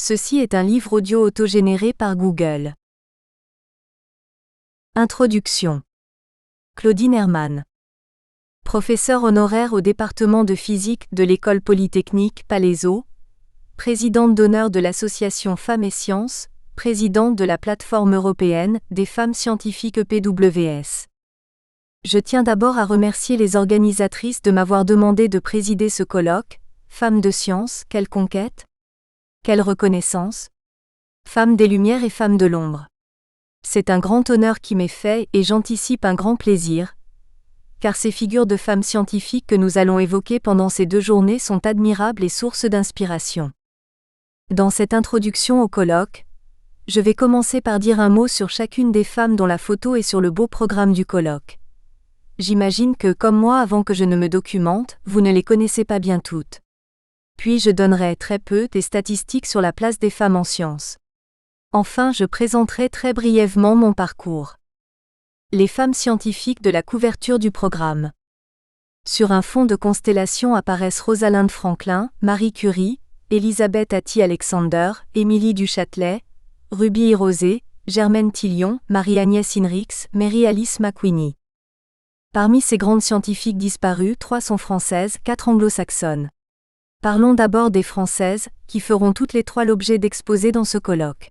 Ceci est un livre audio autogénéré par Google. Introduction. Claudine Hermann. Professeure honoraire au département de physique de l'École polytechnique Palaiseau, présidente d'honneur de l'association Femmes et Sciences, présidente de la plateforme européenne des femmes scientifiques EPWS. Je tiens d'abord à remercier les organisatrices de m'avoir demandé de présider ce colloque. Femmes de science, quelle conquête? Quelle reconnaissance? Femmes des Lumières et femmes de l'ombre. C'est un grand honneur qui m'est fait et j'anticipe un grand plaisir, car ces figures de femmes scientifiques que nous allons évoquer pendant ces 2 journées sont admirables et sources d'inspiration. Dans cette introduction au colloque, je vais commencer par dire un mot sur chacune des femmes dont la photo est sur le beau programme du colloque. J'imagine que, comme moi avant que je ne me documente, vous ne les connaissez pas bien toutes. Puis je donnerai très peu des statistiques sur la place des femmes en sciences. Enfin, je présenterai très brièvement mon parcours. Les femmes scientifiques de la couverture du programme. Sur un fond de constellation apparaissent Rosalind Franklin, Marie Curie, Elisabeth Atty-Alexander, Émilie du Châtelet, Ruby Rosé, Germaine Tillion, Marie-Agnès Hinrichs, Mary Alice McWhinney. Parmi ces grandes scientifiques disparues, 3 sont françaises, 4 anglo-saxonnes. Parlons d'abord des Françaises, qui feront toutes les 3 l'objet d'exposés dans ce colloque.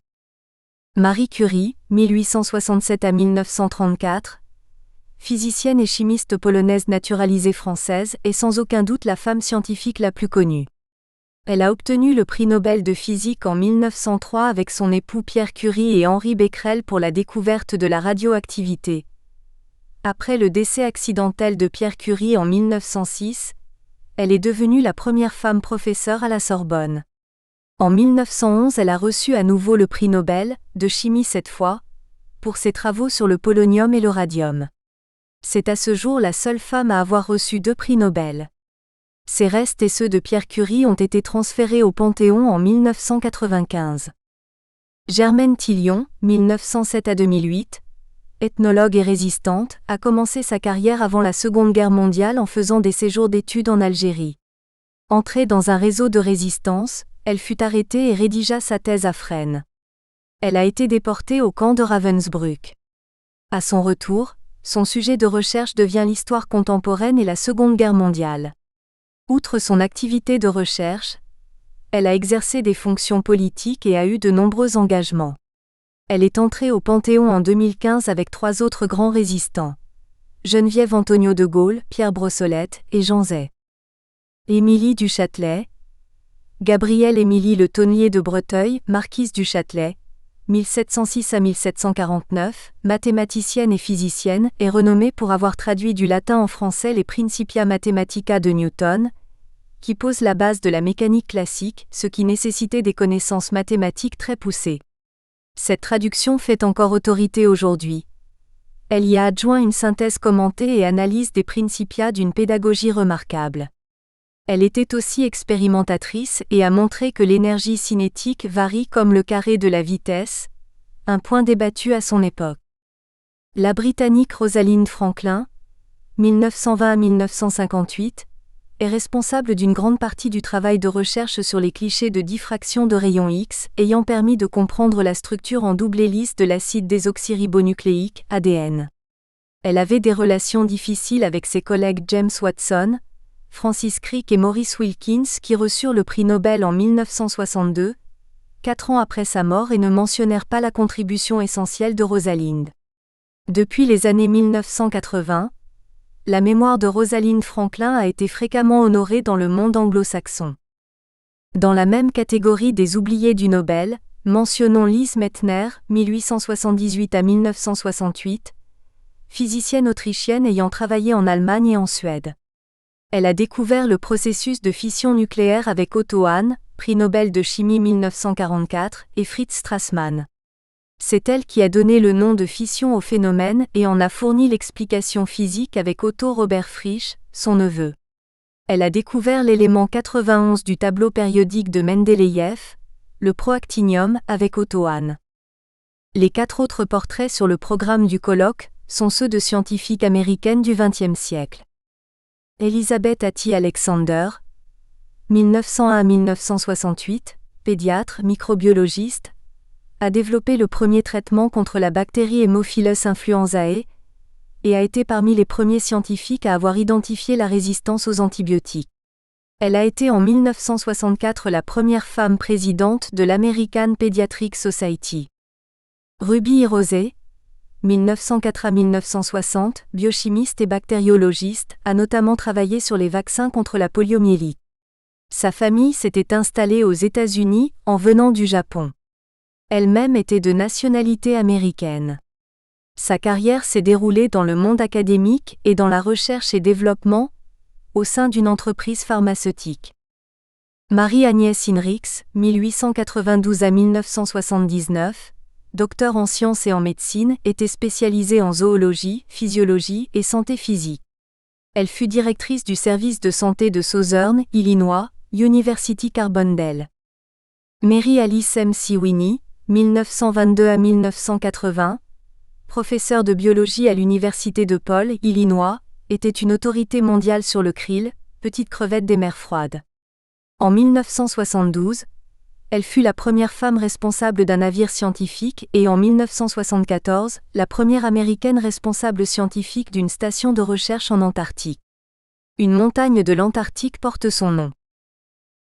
Marie Curie, 1867 à 1934, physicienne et chimiste polonaise naturalisée française est sans aucun doute la femme scientifique la plus connue. Elle a obtenu le prix Nobel de physique en 1903 avec son époux Pierre Curie et Henri Becquerel pour la découverte de la radioactivité. Après le décès accidentel de Pierre Curie en 1906, elle est devenue la première femme professeure à la Sorbonne. En 1911, elle a reçu à nouveau le prix Nobel, de chimie cette fois, pour ses travaux sur le polonium et le radium. C'est à ce jour la seule femme à avoir reçu 2 prix Nobel. Ses restes et ceux de Pierre Curie ont été transférés au Panthéon en 1995. Germaine Tillion, 1907 à 2008, ethnologue et résistante, a commencé sa carrière avant la Seconde Guerre mondiale en faisant des séjours d'études en Algérie. Entrée dans un réseau de résistance, elle fut arrêtée et rédigea sa thèse à Fresnes. Elle a été déportée au camp de Ravensbrück. À son retour, son sujet de recherche devient l'histoire contemporaine et la Seconde Guerre mondiale. Outre son activité de recherche, elle a exercé des fonctions politiques et a eu de nombreux engagements. Elle est entrée au Panthéon en 2015 avec 3 autres grands résistants. Geneviève Antonio de Gaulle, Pierre Brossolette et Jean Zay. Émilie du Châtelet. Gabrielle Émilie Le Tonnier de Breteuil, marquise du Châtelet, 1706 à 1749, mathématicienne et physicienne, est renommée pour avoir traduit du latin en français les Principia Mathematica de Newton, qui pose la base de la mécanique classique, ce qui nécessitait des connaissances mathématiques très poussées. Cette traduction fait encore autorité aujourd'hui. Elle y a adjoint une synthèse commentée et analyse des Principia d'une pédagogie remarquable. Elle était aussi expérimentatrice et a montré que l'énergie cinétique varie comme le carré de la vitesse, un point débattu à son époque. La Britannique Rosalind Franklin, 1920 à 1958, est responsable d'une grande partie du travail de recherche sur les clichés de diffraction de rayons X, ayant permis de comprendre la structure en double hélice de l'acide désoxyribonucléique, ADN. Elle avait des relations difficiles avec ses collègues James Watson, Francis Crick et Maurice Wilkins qui reçurent le prix Nobel en 1962, 4 ans après sa mort et ne mentionnèrent pas la contribution essentielle de Rosalind. Depuis les années 1980, la mémoire de Rosalind Franklin a été fréquemment honorée dans le monde anglo-saxon. Dans la même catégorie des oubliés du Nobel, mentionnons Lise Meitner, 1878 à 1968, physicienne autrichienne ayant travaillé en Allemagne et en Suède. Elle a découvert le processus de fission nucléaire avec Otto Hahn, prix Nobel de chimie 1944, et Fritz Strassmann. C'est elle qui a donné le nom de fission au phénomène et en a fourni l'explication physique avec Otto Robert Frisch, son neveu. Elle a découvert l'élément 91 du tableau périodique de Mendeleïev, le proactinium, avec Otto Hahn. Les 4 autres portraits sur le programme du colloque sont ceux de scientifiques américaines du XXe siècle. Elisabeth Atty-Alexander, 1901 à 1968, pédiatre, microbiologiste, a développé le premier traitement contre la bactérie Haemophilus influenzae et a été parmi les premiers scientifiques à avoir identifié la résistance aux antibiotiques. Elle a été en 1964 la première femme présidente de l'American Pediatric Society. Ruby Hirose, 1904 à 1960, biochimiste et bactériologiste, a notamment travaillé sur les vaccins contre la poliomyélite. Sa famille s'était installée aux États-Unis en venant du Japon. Elle-même était de nationalité américaine. Sa carrière s'est déroulée dans le monde académique et dans la recherche et développement, au sein d'une entreprise pharmaceutique. Marie-Agnès Hinrichs, 1892 à 1979, docteur en sciences et en médecine, était spécialisée en zoologie, physiologie et santé physique. Elle fut directrice du service de santé de Southern, Illinois, University Carbondale. Mary Alice M. Winnie, 1922 à 1980, professeure de biologie à l'Université de Paul, Illinois, était une autorité mondiale sur le krill, petite crevette des mers froides. En 1972, elle fut la première femme responsable d'un navire scientifique et en 1974, la première américaine responsable scientifique d'une station de recherche en Antarctique. Une montagne de l'Antarctique porte son nom.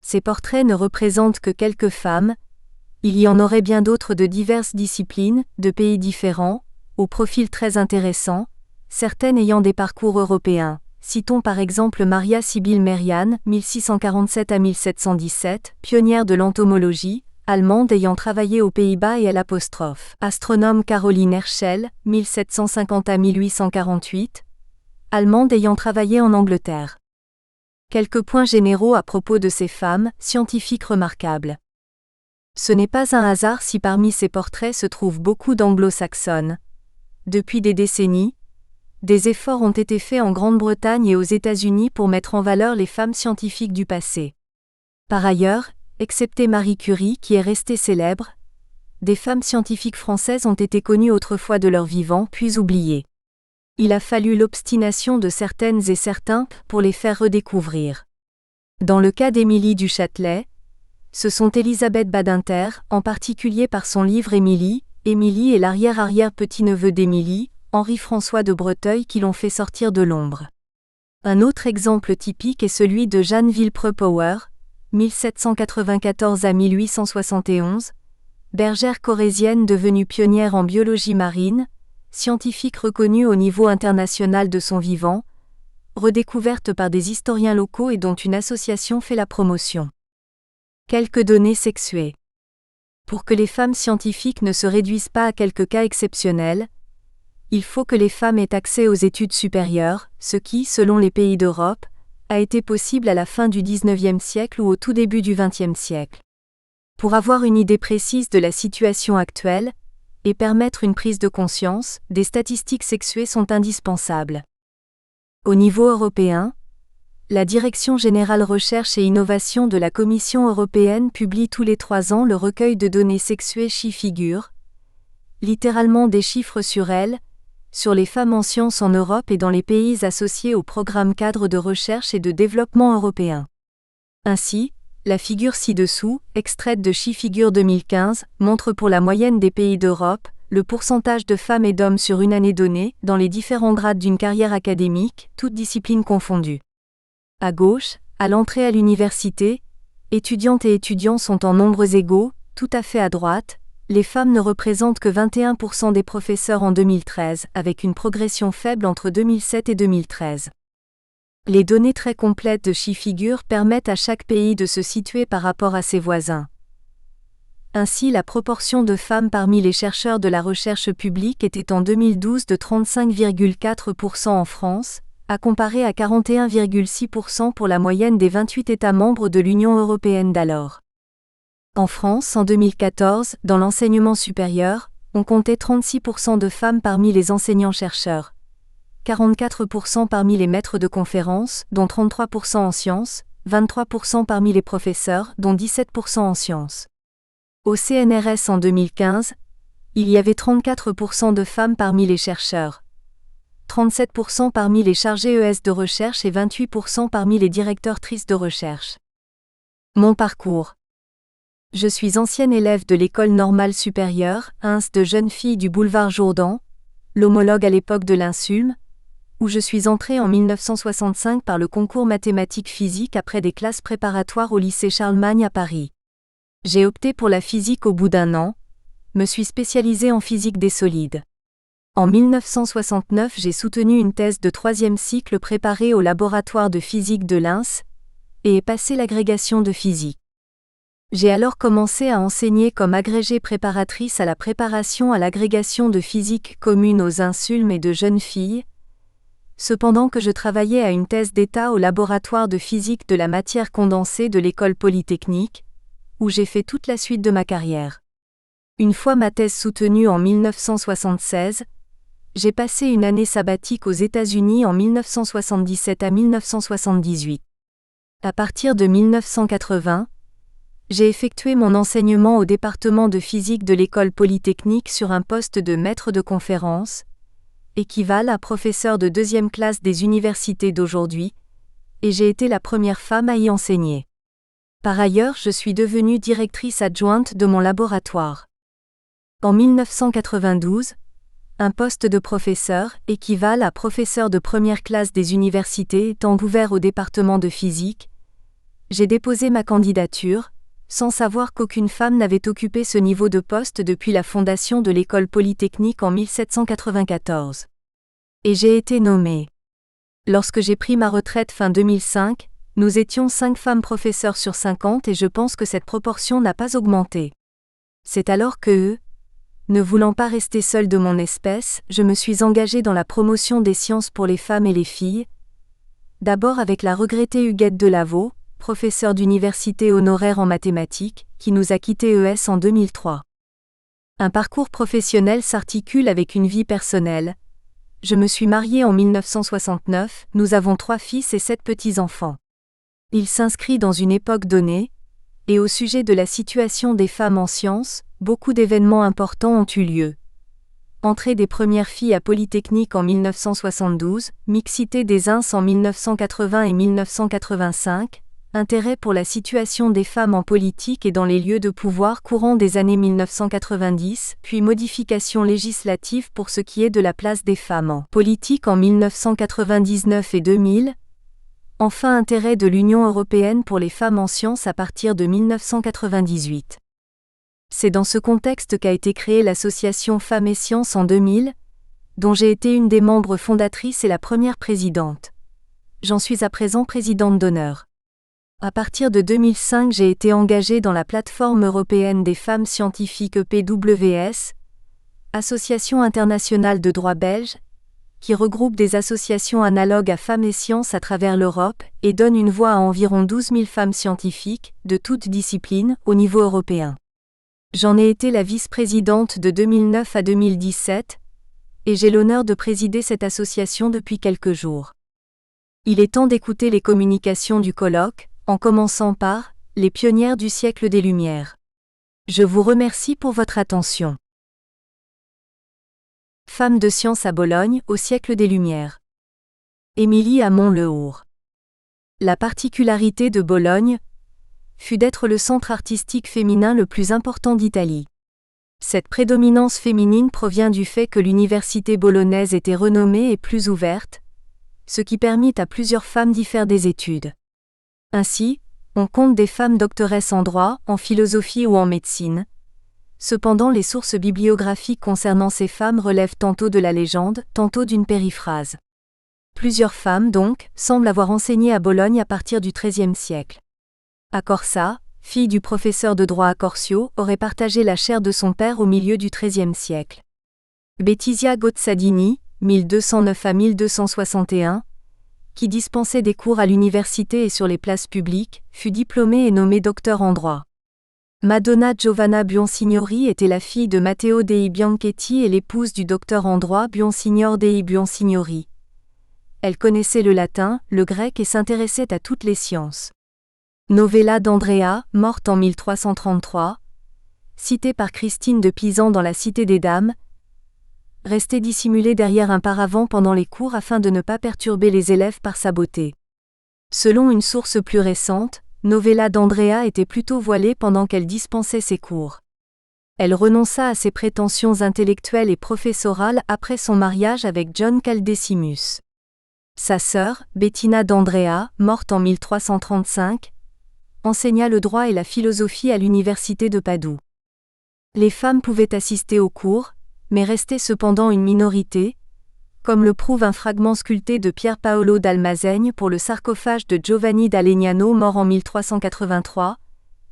Ces portraits ne représentent que quelques femmes, il y en aurait bien d'autres de diverses disciplines, de pays différents, au profil très intéressant, certaines ayant des parcours européens. Citons par exemple Maria Sibylle Merian, 1647 à 1717, pionnière de l'entomologie, allemande ayant travaillé aux Pays-Bas et à l'apostrophe. Astronome Caroline Herschel, 1750 à 1848, allemande ayant travaillé en Angleterre. Quelques points généraux à propos de ces femmes, scientifiques remarquables. Ce n'est pas un hasard si parmi ces portraits se trouvent beaucoup d'anglo-saxonnes. Depuis des décennies, des efforts ont été faits en Grande-Bretagne et aux États-Unis pour mettre en valeur les femmes scientifiques du passé. Par ailleurs, excepté Marie Curie qui est restée célèbre, des femmes scientifiques françaises ont été connues autrefois de leur vivant puis oubliées. Il a fallu l'obstination de certaines et certains pour les faire redécouvrir. Dans le cas d'Émilie du Châtelet, ce sont Élisabeth Badinter, en particulier par son livre Émilie et l'arrière-arrière-petit-neveu d'Émilie, Henri-François de Breteuil qui l'ont fait sortir de l'ombre. Un autre exemple typique est celui de Jeanne Villepreux-Power, 1794 à 1871, bergère corésienne devenue pionnière en biologie marine, scientifique reconnue au niveau international de son vivant, redécouverte par des historiens locaux et dont une association fait la promotion. Quelques données sexuées. Pour que les femmes scientifiques ne se réduisent pas à quelques cas exceptionnels, il faut que les femmes aient accès aux études supérieures, ce qui, selon les pays d'Europe, a été possible à la fin du XIXe siècle ou au tout début du XXe siècle. Pour avoir une idée précise de la situation actuelle, et permettre une prise de conscience, des statistiques sexuées sont indispensables. Au niveau européen, la Direction générale Recherche et Innovation de la Commission européenne publie tous les 3 ans le recueil de données sexuées Chi-Figure, littéralement des chiffres sur elles, sur les femmes en sciences en Europe et dans les pays associés au programme cadre de recherche et de développement européen. Ainsi, la figure ci-dessous, extraite de Chi-Figure 2015, montre pour la moyenne des pays d'Europe, le pourcentage de femmes et d'hommes sur une année donnée, dans les différents grades d'une carrière académique, toutes disciplines confondues. À gauche, à l'entrée à l'université, étudiantes et étudiants sont en nombres égaux, tout à fait à droite, les femmes ne représentent que 21% des professeurs en 2013, avec une progression faible entre 2007 et 2013. Les données très complètes de Chi-Figure permettent à chaque pays de se situer par rapport à ses voisins. Ainsi, la proportion de femmes parmi les chercheurs de la recherche publique était en 2012 de 35,4% en France, à comparer à 41,6% pour la moyenne des 28 États membres de l'Union européenne d'alors. En France, en 2014, dans l'enseignement supérieur, on comptait 36% de femmes parmi les enseignants-chercheurs, 44% parmi les maîtres de conférences, dont 33% en sciences, 23% parmi les professeurs, dont 17% en sciences. Au CNRS en 2015, il y avait 34% de femmes parmi les chercheurs, 37% parmi les chargés ES de recherche et 28% parmi les directeurs-trices de recherche. Mon parcours. Je suis ancienne élève de l'École normale supérieure, INS de jeunes filles du boulevard Jourdan, l'homologue à l'époque de l'Insulme, où je suis entrée en 1965 par le concours mathématiques-physique après des classes préparatoires au lycée Charlemagne à Paris. J'ai opté pour la physique au bout d'un an, me suis spécialisée en physique des solides. En 1969, j'ai soutenu une thèse de 3e cycle préparée au laboratoire de physique de l'INS et ai passé l'agrégation de physique. J'ai alors commencé à enseigner comme agrégée préparatrice à la préparation à l'agrégation de physique commune aux Insulmes et de jeunes filles, cependant que je travaillais à une thèse d'État au laboratoire de physique de la matière condensée de l'École polytechnique, où j'ai fait toute la suite de ma carrière. Une fois ma thèse soutenue en 1976, j'ai passé une année sabbatique aux États-Unis en 1977 à 1978. À partir de 1980, j'ai effectué mon enseignement au département de physique de l'École polytechnique sur un poste de maître de conférence, équivalent à professeur de 2e classe des universités d'aujourd'hui, et j'ai été la première femme à y enseigner. Par ailleurs, je suis devenue directrice adjointe de mon laboratoire. En 1992, un poste de professeur, équivalent à professeur de 1re classe des universités étant ouvert au département de physique, j'ai déposé ma candidature, sans savoir qu'aucune femme n'avait occupé ce niveau de poste depuis la fondation de l'École polytechnique en 1794. Et j'ai été nommée. Lorsque j'ai pris ma retraite fin 2005, nous étions 5 femmes professeurs sur 50 et je pense que cette proportion n'a pas augmenté. C'est alors que, ne voulant pas rester seule de mon espèce, je me suis engagée dans la promotion des sciences pour les femmes et les filles, d'abord avec la regrettée Huguette Delaveau, professeure d'université honoraire en mathématiques, qui nous a quitté ES en 2003. Un parcours professionnel s'articule avec une vie personnelle. Je me suis mariée en 1969, nous avons 3 fils et 7 petits-enfants. Il s'inscrit dans une époque donnée, et au sujet de la situation des femmes en sciences, beaucoup d'événements importants ont eu lieu. Entrée des premières filles à Polytechnique en 1972, mixité des INS en 1980 et 1985, intérêt pour la situation des femmes en politique et dans les lieux de pouvoir courant des années 1990, puis modification législative pour ce qui est de la place des femmes en politique en 1999 et 2000, enfin intérêt de l'Union européenne pour les femmes en sciences à partir de 1998. C'est dans ce contexte qu'a été créée l'association Femmes et Sciences en 2000, dont j'ai été une des membres fondatrices et la première présidente. J'en suis à présent présidente d'honneur. À partir de 2005, j'ai été engagée dans la plateforme européenne des femmes scientifiques EPWS, Association internationale de droit belge, qui regroupe des associations analogues à Femmes et Sciences à travers l'Europe et donne une voix à environ 12 000 femmes scientifiques, de toutes disciplines, au niveau européen. J'en ai été la vice-présidente de 2009 à 2017, et j'ai l'honneur de présider cette association depuis quelques jours. Il est temps d'écouter les communications du colloque, en commençant par « Les pionnières du siècle des Lumières ». Je vous remercie pour votre attention. Femmes de science à Bologne, au siècle des Lumières. Émilie Hamon-Lehour. La particularité de Bologne fut d'être le centre artistique féminin le plus important d'Italie. Cette prédominance féminine provient du fait que l'université bolognaise était renommée et plus ouverte, ce qui permit à plusieurs femmes d'y faire des études. Ainsi, on compte des femmes doctoresses en droit, en philosophie ou en médecine. Cependant, les sources bibliographiques concernant ces femmes relèvent tantôt de la légende, tantôt d'une périphrase. Plusieurs femmes, donc, semblent avoir enseigné à Bologne à partir du XIIIe siècle. Accorsa, fille du professeur de droit Accorsio, aurait partagé la chaire de son père au milieu du XIIIe siècle. Bettisia Gozzadini, 1209 à 1261, qui dispensait des cours à l'université et sur les places publiques, fut diplômée et nommée docteur en droit. Madonna Giovanna Buonsignori était la fille de Matteo dei Bianchetti et l'épouse du docteur en droit Buonsignor dei Buonsignori. Elle connaissait le latin, le grec et s'intéressait à toutes les sciences. Novella d'Andrea, morte en 1333, citée par Christine de Pisan dans la Cité des Dames, restait dissimulée derrière un paravent pendant les cours afin de ne pas perturber les élèves par sa beauté. Selon une source plus récente, Novella d'Andrea était plutôt voilée pendant qu'elle dispensait ses cours. Elle renonça à ses prétentions intellectuelles et professorales après son mariage avec John Caldesimus. Sa sœur, Bettina d'Andrea, morte en 1335, enseigna le droit et la philosophie à l'université de Padoue. Les femmes pouvaient assister aux cours, mais restaient cependant une minorité, comme le prouve un fragment sculpté de Pier Paolo d'Almasaigne pour le sarcophage de Giovanni da Legnano mort en 1383,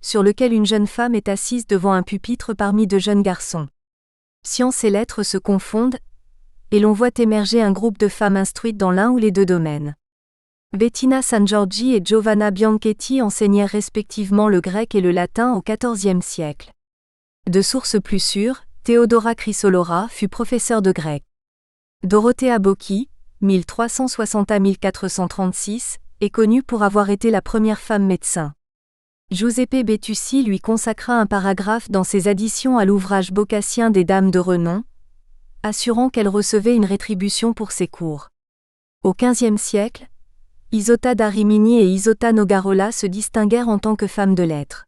sur lequel une jeune femme est assise devant un pupitre parmi de jeunes garçons. Science et lettres se confondent, et l'on voit émerger un groupe de femmes instruites dans l'un ou les deux domaines. Bettina Sangiorgi et Giovanna Bianchetti enseignèrent respectivement le grec et le latin au XIVe siècle. De sources plus sûres, Theodora Chrysolora fut professeure de grec. Dorothea Bocchi, 1360 à 1436, est connue pour avoir été la première femme médecin. Giuseppe Betusi lui consacra un paragraphe dans ses additions à l'ouvrage bocassien des Dames de renom, assurant qu'elle recevait une rétribution pour ses cours. Au XVe siècle, Isotta da Rimini et Isotta Nogarola se distinguèrent en tant que femmes de lettres.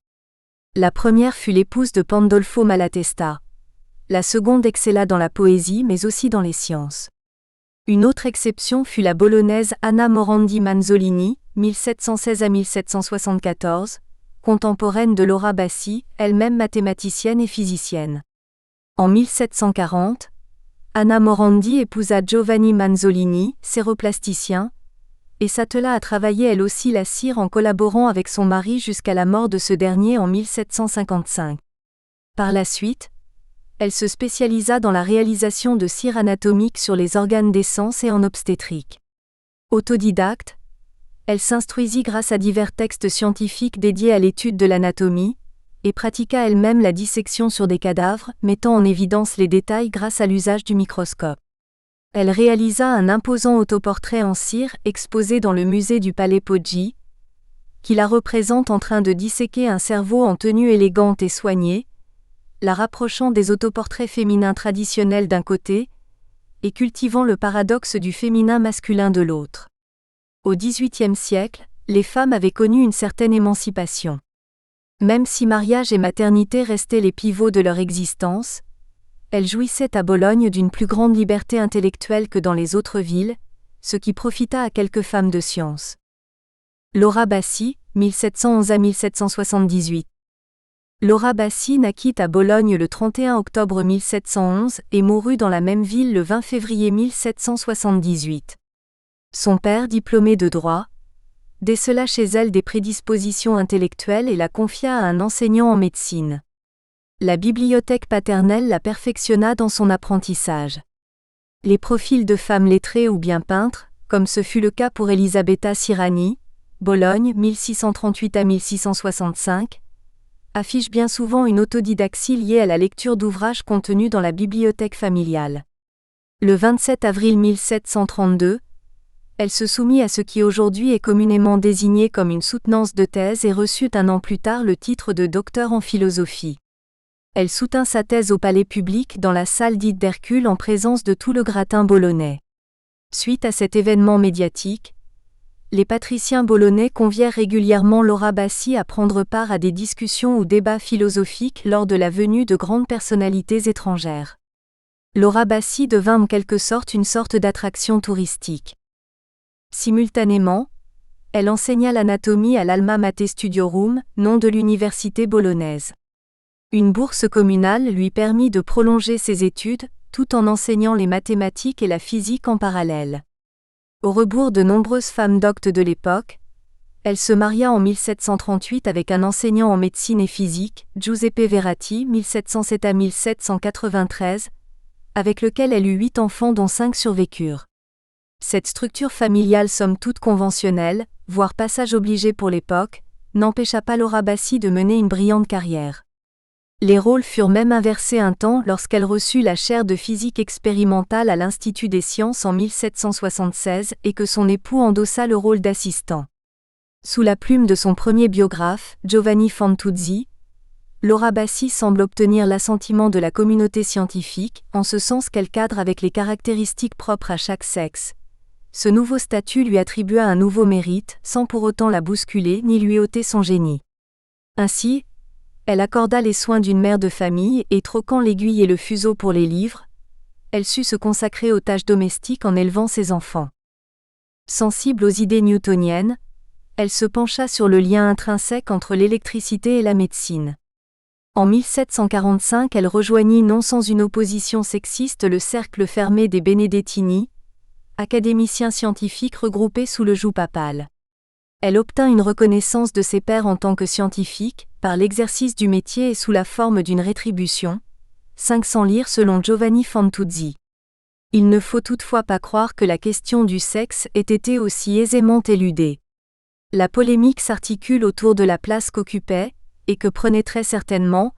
La première fut l'épouse de Pandolfo Malatesta. La seconde excella dans la poésie mais aussi dans les sciences. Une autre exception fut la bolognaise Anna Morandi Manzolini, 1716 à 1774, contemporaine de Laura Bassi, elle-même mathématicienne et physicienne. En 1740, Anna Morandi épousa Giovanni Manzolini, séroplasticien, et s'attela à travailler elle aussi la cire en collaborant avec son mari jusqu'à la mort de ce dernier en 1755. Par la suite, elle se spécialisa dans la réalisation de cires anatomiques sur les organes des sens et en obstétrique. Autodidacte, elle s'instruisit grâce à divers textes scientifiques dédiés à l'étude de l'anatomie, et pratiqua elle-même la dissection sur des cadavres, mettant en évidence les détails grâce à l'usage du microscope. Elle réalisa un imposant autoportrait en cire exposé dans le musée du Palais Poggi, qui la représente en train de disséquer un cerveau en tenue élégante et soignée, la rapprochant des autoportraits féminins traditionnels d'un côté, et cultivant le paradoxe du féminin masculin de l'autre. Au XVIIIe siècle, les femmes avaient connu une certaine émancipation. Même si mariage et maternité restaient les pivots de leur existence, elles jouissaient à Bologne d'une plus grande liberté intellectuelle que dans les autres villes, ce qui profita à quelques femmes de science. Laura Bassi, 1711 à 1778. Laura Bassi naquit à Bologne le 31 octobre 1711 et mourut dans la même ville le 20 février 1778. Son père, diplômé de droit, décela chez elle des prédispositions intellectuelles et la confia à un enseignant en médecine. La bibliothèque paternelle la perfectionna dans son apprentissage. Les profils de femmes lettrées ou bien peintres, comme ce fut le cas pour Elisabetta Sirani, Bologne 1638 à 1665, affichent bien souvent une autodidaxie liée à la lecture d'ouvrages contenus dans la bibliothèque familiale. Le 27 avril 1732, elle se soumit à ce qui aujourd'hui est communément désigné comme une soutenance de thèse et reçut un an plus tard le titre de docteur en philosophie. Elle soutint sa thèse au palais public dans la salle dite d'Hercule en présence de tout le gratin bolonais. Suite à cet événement médiatique, les patriciens bolonais convièrent régulièrement Laura Bassi à prendre part à des discussions ou débats philosophiques lors de la venue de grandes personnalités étrangères. Laura Bassi devint en quelque sorte une sorte d'attraction touristique. Simultanément, elle enseigna l'anatomie à l'Alma Mater Studiorum, nom de l'université bolognaise. Une bourse communale lui permit de prolonger ses études, tout en enseignant les mathématiques et la physique en parallèle. Au rebours de nombreuses femmes doctes de l'époque, elle se maria en 1738 avec un enseignant en médecine et physique, Giuseppe Verratti 1707 à 1793, avec lequel elle eut 8 enfants dont 5 survécurent. Cette structure familiale somme toute conventionnelle, voire passage obligé pour l'époque, n'empêcha pas Laura Bassi de mener une brillante carrière. Les rôles furent même inversés un temps lorsqu'elle reçut la chaire de physique expérimentale à l'Institut des sciences en 1776 et que son époux endossa le rôle d'assistant. Sous la plume de son premier biographe, Giovanni Fantuzzi, Laura Bassi semble obtenir l'assentiment de la communauté scientifique, en ce sens qu'elle cadre avec les caractéristiques propres à chaque sexe, Ce nouveau statut lui attribua un nouveau mérite, sans pour autant la bousculer ni lui ôter son génie. Ainsi, elle accorda les soins d'une mère de famille et troquant l'aiguille et le fuseau pour les livres, elle sut se consacrer aux tâches domestiques en élevant ses enfants. Sensible aux idées newtoniennes, elle se pencha sur le lien intrinsèque entre l'électricité et la médecine. En 1745, elle rejoignit non sans une opposition sexiste le cercle fermé des Benedettini, académiciens scientifiques regroupés sous le joug papal. Elle obtint une reconnaissance de ses pairs en tant que scientifique, par l'exercice du métier et sous la forme d'une rétribution, 500 lire selon Giovanni Fantuzzi. Il ne faut toutefois pas croire que la question du sexe ait été aussi aisément éludée. La polémique s'articule autour de la place qu'occupait, et que prenait très certainement,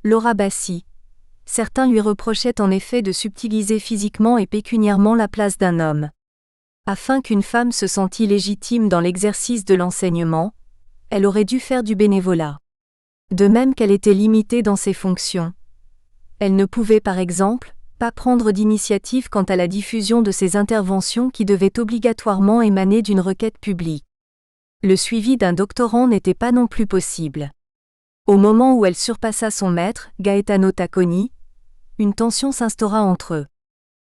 Laura Bassi. Certains lui reprochaient en effet de subtiliser physiquement et pécuniairement la place d'un homme. Afin qu'une femme se sentît légitime dans l'exercice de l'enseignement, elle aurait dû faire du bénévolat. De même qu'elle était limitée dans ses fonctions. Elle ne pouvait par exemple, pas prendre d'initiative quant à la diffusion de ses interventions qui devaient obligatoirement émaner d'une requête publique. Le suivi d'un doctorant n'était pas non plus possible. Au moment où elle surpassa son maître, Gaetano Tacconi, une tension s'instaura entre eux.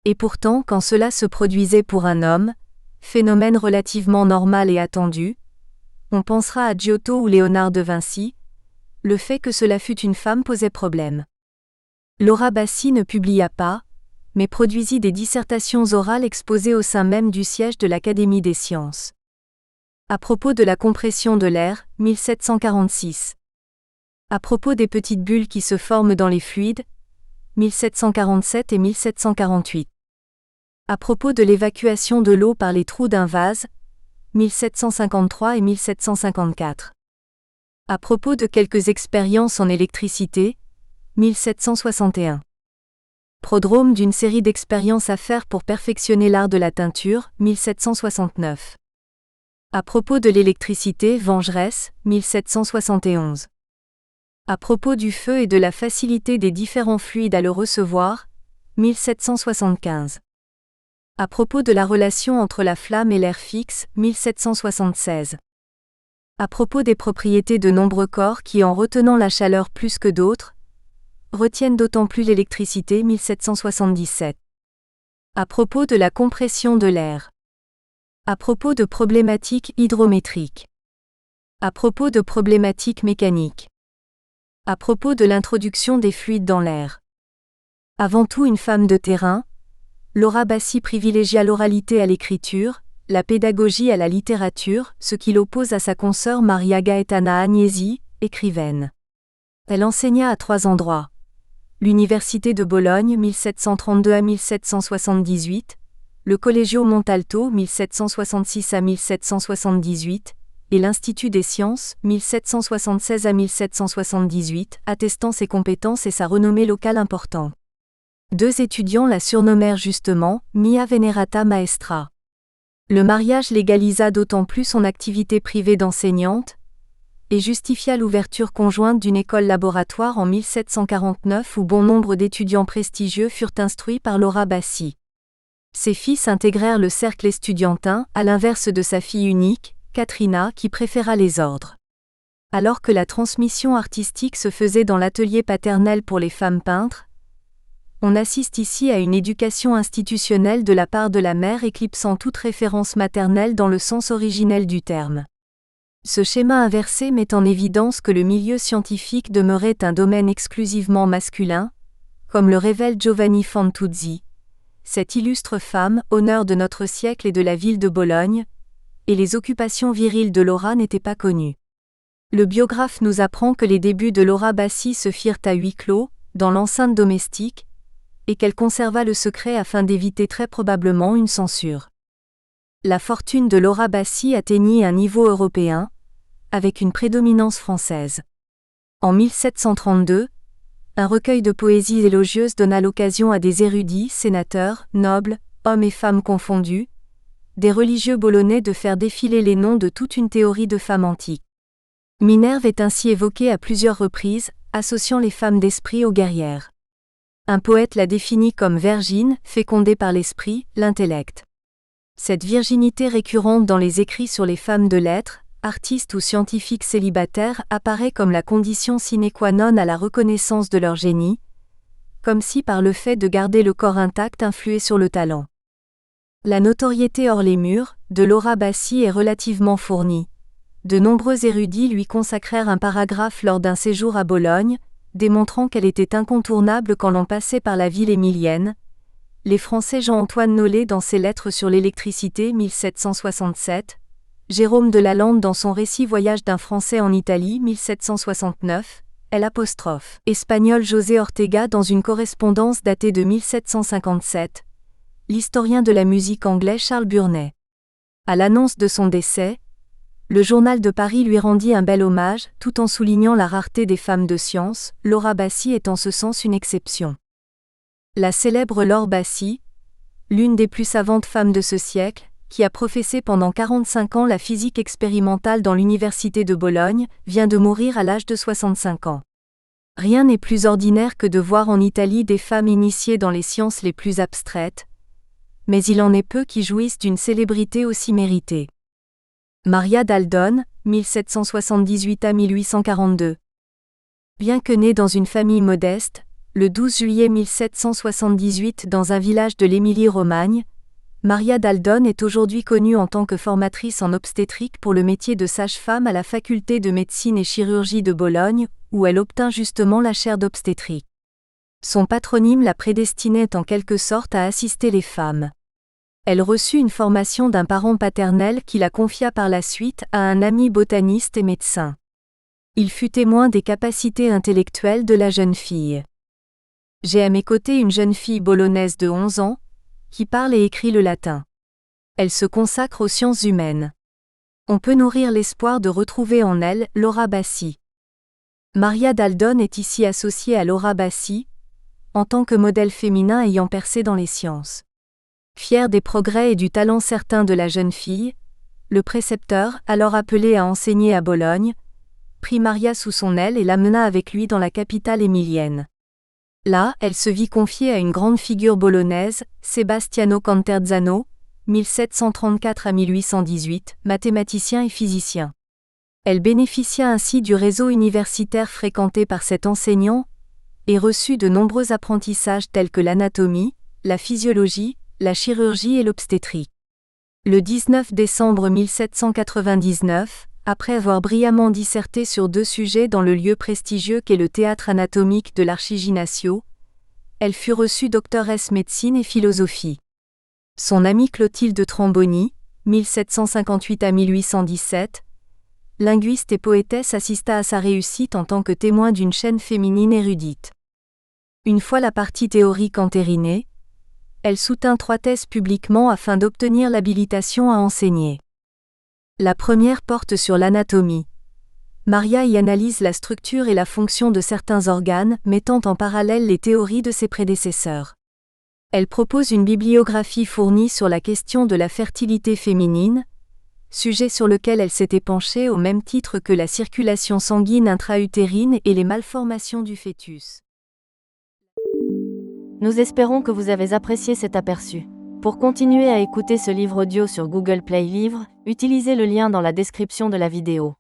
Et pourtant, quand cela se produisait pour un homme, phénomène relativement normal et attendu, on pensera à Giotto ou Léonard de Vinci, le fait que cela fût une femme posait problème. Laura Bassi ne publia pas, mais produisit des dissertations orales exposées au sein même du siège de l'Académie des sciences. À propos de la compression de l'air, 1746. À propos des petites bulles qui se forment dans les fluides, 1747 et 1748. À propos de l'évacuation de l'eau par les trous d'un vase, 1753 et 1754. À propos de quelques expériences en électricité, 1761. Prodrome d'une série d'expériences à faire pour perfectionner l'art de la teinture, 1769. À propos de l'électricité, vengeresse, 1771. À propos du feu et de la facilité des différents fluides à le recevoir, 1775. À propos de la relation entre la flamme et l'air fixe, 1776. À propos des propriétés de nombreux corps qui, en retenant la chaleur plus que d'autres, retiennent d'autant plus l'électricité, 1777. À propos de la compression de l'air. À propos de problématiques hydrométriques. À propos de problématiques mécaniques. À propos de l'introduction des fluides dans l'air. Avant tout une femme de terrain, Laura Bassi privilégia l'oralité à l'écriture, la pédagogie à la littérature, ce qui l'oppose à sa consoeur Maria Gaetana Agnesi, écrivaine. Elle enseigna à 3 endroits. L'Université de Bologne 1732 à 1778, le Collegio Montalto 1766 à 1778, et l'Institut des sciences 1776 à 1778, attestant ses compétences et sa renommée locale importante. 2 étudiants la surnommèrent justement Mia Venerata Maestra. Le mariage légalisa d'autant plus son activité privée d'enseignante et justifia l'ouverture conjointe d'une école laboratoire en 1749 où bon nombre d'étudiants prestigieux furent instruits par Laura Bassi. Ses fils intégrèrent le cercle estudiantin, à l'inverse de sa fille unique, Katrina, qui préféra les ordres. Alors que la transmission artistique se faisait dans l'atelier paternel pour les femmes peintres, on assiste ici à une éducation institutionnelle de la part de la mère éclipsant toute référence maternelle dans le sens originel du terme. Ce schéma inversé met en évidence que le milieu scientifique demeurait un domaine exclusivement masculin, comme le révèle Giovanni Fantuzzi. Cette illustre femme, honneur de notre siècle et de la ville de Bologne, et les occupations viriles de Laura n'étaient pas connues. Le biographe nous apprend que les débuts de Laura Bassi se firent à huis clos, dans l'enceinte domestique, et qu'elle conserva le secret afin d'éviter très probablement une censure. La fortune de Laura Bassi atteignit un niveau européen, avec une prédominance française. En 1732, un recueil de poésies élogieuses donna l'occasion à des érudits, sénateurs, nobles, hommes et femmes confondus, des religieux bolonais de faire défiler les noms de toute une théorie de femmes antiques. Minerve est ainsi évoquée à plusieurs reprises, associant les femmes d'esprit aux guerrières. Un poète la définit comme vergine, fécondée par l'esprit, l'intellect. Cette virginité récurrente dans les écrits sur les femmes de lettres, artistes ou scientifiques célibataires apparaît comme la condition sine qua non à la reconnaissance de leur génie, comme si par le fait de garder le corps intact influait sur le talent. La notoriété hors les murs de Laura Bassi est relativement fournie. De nombreux érudits lui consacrèrent un paragraphe lors d'un séjour à Bologne, démontrant qu'elle était incontournable quand l'on passait par la ville émilienne. Les Français Jean-Antoine Nollet dans ses lettres sur l'électricité 1767, Jérôme de Lalande dans son récit Voyage d'un Français en Italie 1769, Espagnol José Ortega dans une correspondance datée de 1757, l'historien de la musique anglais Charles Burney. À l'annonce de son décès, le Journal de Paris lui rendit un bel hommage, tout en soulignant la rareté des femmes de science, Laura Bassi est en ce sens une exception. La célèbre Laure Bassi, l'une des plus savantes femmes de ce siècle, qui a professé pendant 45 ans la physique expérimentale dans l'université de Bologne, vient de mourir à l'âge de 65 ans. Rien n'est plus ordinaire que de voir en Italie des femmes initiées dans les sciences les plus abstraites, mais il en est peu qui jouissent d'une célébrité aussi méritée. Maria d'Aldone, 1778 à 1842. Bien que née dans une famille modeste, le 12 juillet 1778 dans un village de l'Émilie-Romagne, Maria d'Aldone est aujourd'hui connue en tant que formatrice en obstétrique pour le métier de sage-femme à la faculté de médecine et chirurgie de Bologne, où elle obtint justement la chaire d'obstétrique. Son patronyme la prédestinait en quelque sorte à assister les femmes. Elle reçut une formation d'un parent paternel qui la confia par la suite à un ami botaniste et médecin. Il fut témoin des capacités intellectuelles de la jeune fille. J'ai à mes côtés une jeune fille bolognaise de 11 ans, qui parle et écrit le latin. Elle se consacre aux sciences humaines. On peut nourrir l'espoir de retrouver en elle Laura Bassi. Maria d'Aldone est ici associée à Laura Bassi, en tant que modèle féminin ayant percé dans les sciences. Fier des progrès et du talent certain de la jeune fille, le précepteur, alors appelé à enseigner à Bologne, prit Maria sous son aile et l'amena avec lui dans la capitale émilienne. Là, elle se vit confiée à une grande figure bolognaise, Sebastiano Canterzano, 1734 à 1818, mathématicien et physicien. Elle bénéficia ainsi du réseau universitaire fréquenté par cet enseignant et reçut de nombreux apprentissages tels que l'anatomie, la physiologie, la chirurgie et l'obstétrique. Le 19 décembre 1799, après avoir brillamment disserté sur 2 sujets dans le lieu prestigieux qu'est le théâtre anatomique de l'Archiginasio, elle fut reçue doctoresse médecine et philosophie. Son amie Clotilde Tramboni, 1758 à 1817, linguiste et poétesse, assista à sa réussite en tant que témoin d'une chaîne féminine érudite. Une fois la partie théorique entérinée, elle soutint 3 thèses publiquement afin d'obtenir l'habilitation à enseigner. La première porte sur l'anatomie. Maria y analyse la structure et la fonction de certains organes, mettant en parallèle les théories de ses prédécesseurs. Elle propose une bibliographie fournie sur la question de la fertilité féminine, sujet sur lequel elle s'était penchée au même titre que la circulation sanguine intra-utérine et les malformations du fœtus. Nous espérons que vous avez apprécié cet aperçu. Pour continuer à écouter ce livre audio sur Google Play Livres, utilisez le lien dans la description de la vidéo.